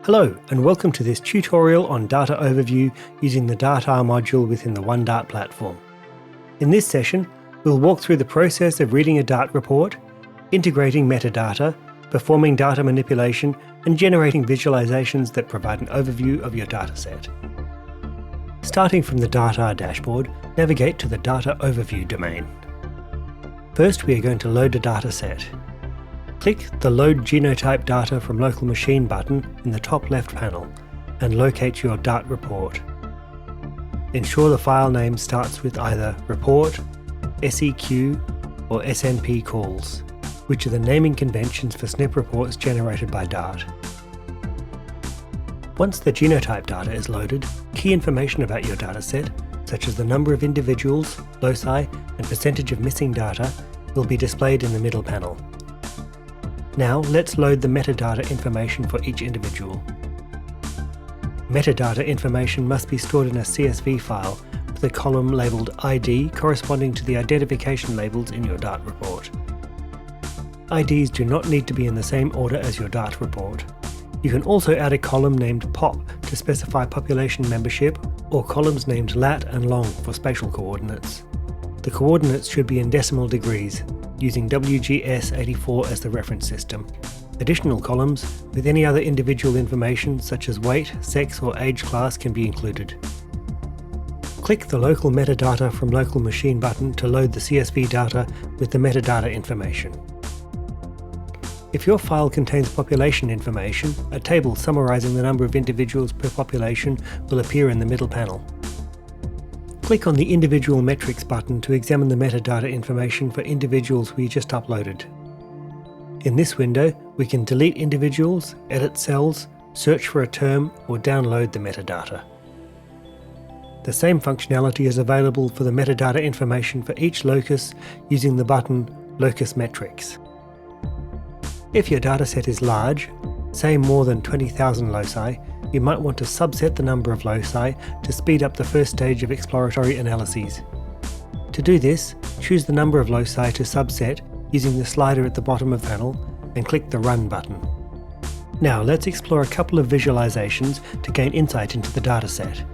Hello and welcome to this tutorial on data overview using the dartR module within the OneDArT platform. In this session, we'll walk through the process of reading a DART report, integrating metadata, performing data manipulation, and generating visualizations that provide an overview of your dataset. Starting from the dartR dashboard, navigate to the Data Overview domain. First, we are going to load a dataset. Click the Load Genotype Data from Local Machine button in the top left panel and locate your DART report. Ensure the file name starts with either report, SEQ, or SNP calls, which are the naming conventions for SNP reports generated by DART. Once the genotype data is loaded, key information about your dataset, such as the number of individuals, loci, and percentage of missing data, will be displayed in the middle panel. Now let's load the metadata information for each individual. Metadata information must be stored in a CSV file with a column labelled ID corresponding to the identification labels in your DART report. IDs do not need to be in the same order as your DART report. You can also add a column named POP to specify population membership, or columns named lat and long for spatial coordinates. The coordinates should be in decimal degrees, using WGS84 as the reference system. Additional columns with any other individual information such as weight, sex or age class can be included. Click the Local Metadata from Local Machine button to load the CSV data with the metadata information. If your file contains population information, a table summarizing the number of individuals per population will appear in the middle panel. Click on the Individual Metrics button to examine the metadata information for individuals we just uploaded. In this window, we can delete individuals, edit cells, search for a term, or download the metadata. The same functionality is available for the metadata information for each locus using the button Locus Metrics. If your dataset is large, say more than 20,000 loci, you might want to subset the number of loci to speed up the first stage of exploratory analyses. To do this, choose the number of loci to subset using the slider at the bottom of the panel and click the Run button. Now let's explore a couple of visualizations to gain insight into the dataset.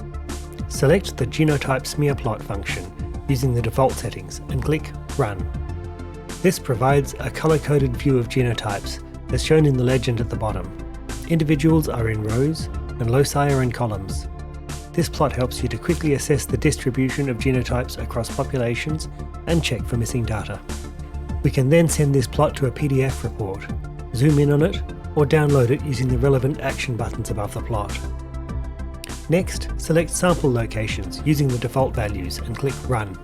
Select the Genotype Smear Plot function using the default settings and click Run. This provides a color-coded view of genotypes, as shown in the legend at the bottom. Individuals are in rows and loci are in columns. This plot helps you to quickly assess the distribution of genotypes across populations and check for missing data. We can then send this plot to a PDF report, zoom in on it, or download it using the relevant action buttons above the plot. Next, select sample locations using the default values and click Run.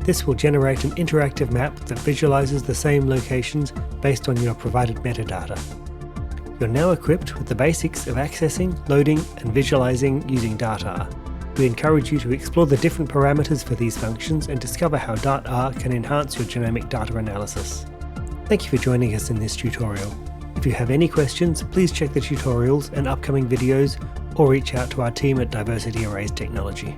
This will generate an interactive map that visualizes the same locations based on your provided metadata. You're now equipped with the basics of accessing, loading, and visualizing using dartR. We encourage you to explore the different parameters for these functions and discover how dartR can enhance your genomic data analysis. Thank you for joining us in this tutorial. If you have any questions, please check the tutorials and upcoming videos or reach out to our team at Diversity Arrays Technology.